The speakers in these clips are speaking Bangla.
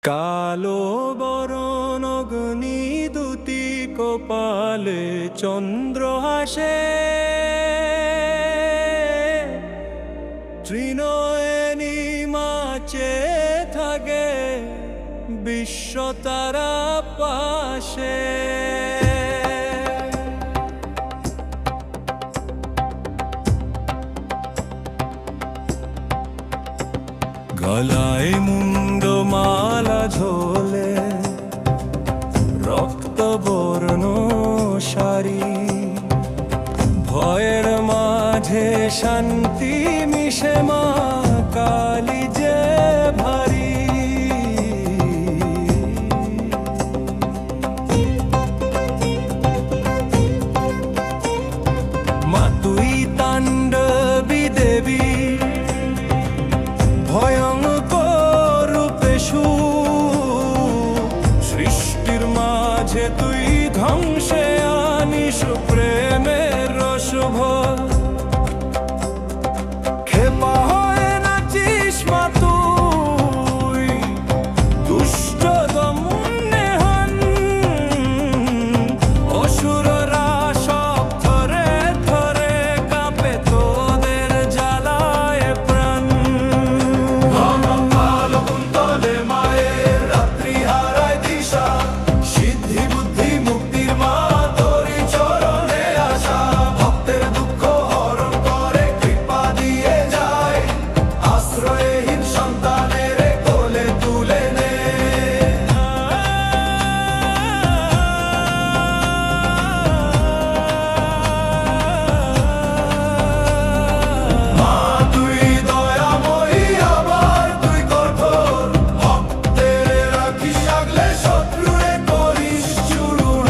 কালো বরণ অগ্নি দুতি কপালে চন্দ্র হাসে, ত্রিনয়নী মাচে থাকে বিশ্ব তারা পাশে। গলায় মুন্ডমালা ঝোলে রক্তবর্ণ শাড়ি, ভয়ের মাঝে শান্তি মিশে মা কালী যে ভারী। মা তুই তাণ্ডবী দেবী, ভয়ঙ্কর রূপেশু, সৃষ্টির মাঝে তুই ধ্বংসে আনিস প্রেমের রসভ। খেপা হয়ে নাচিস মা তুই দুষ্ট দমনে হন, অসুররা সব ধরে ধরে কাঁপে তোদের জ্বালায় প্রাণ। কালো কুন্তলে মায়ের রাত্রি হারায় দিশা, সিদ্ধি বুদ্ধি মুক্তির মা তোরি চরণে আসা। ভক্তের দুঃখ হরণ করে কৃপা দিয়ে যায়, আশ্রয়হীন সন্তানের কোলে তুলে নে। মা তুই দয়াময়ী, আবার তুই কঠোর, ভক্তের রাখিস আগলে শত্রুরে করিস চূর্ণ।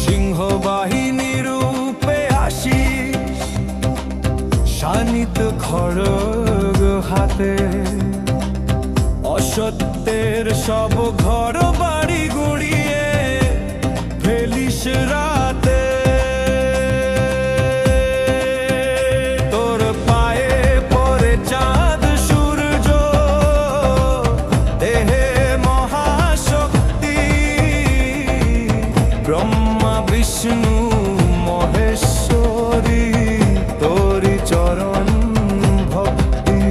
সিংহ বাহিনী রূপে আসিস, শানিত খড়গ হাতে, অসত্যের সব ঘর বাড়ি গুড়িয়ে ফেলিস রাতে। তোর পায়ে পড়ে চাঁদ সূর্য, দেহে মহাশক্তি, ব্রহ্মা বিষ্ণু মহেশ্বরী তোরি চরণ ভক্তি।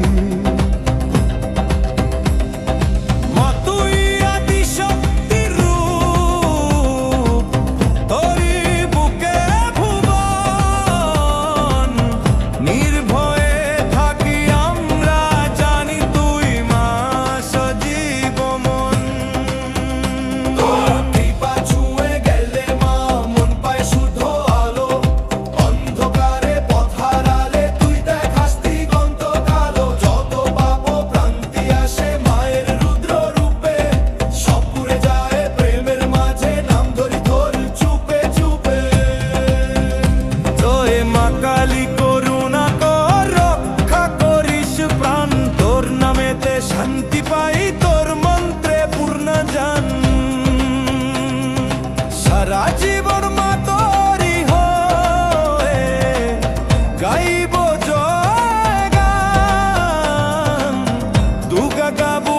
মা তুই আদি শক্তির রূপ, তোরি বুকে ভুবন, নির্ভয়ে থাকি আমরা জানি তুই মা সজীব মন। তোর কৃপা ছুঁয়ে গেলে মা মন পায় শুদ্ধ আলো, অন্ধকারে পথ হারালে তুই দেখাস দিগন্ত কালো। যত পাপ প্রান্তি আসে মায়ের রুদ্র রূপে, সব পুড়ে যায় প্রেমের মাঝে নাম ধরি তোর চুপে চুপে। তোয়ে মা কালী করুণা কর, রক্ষা করিস প্রাণ, তোর নামেতে শান্তি পাই, তোর মন্ত্রে পূর্ণ জান। সারা জীবন মা তোরি হয়ে গাইব জয় গান, দুর্গা গাবো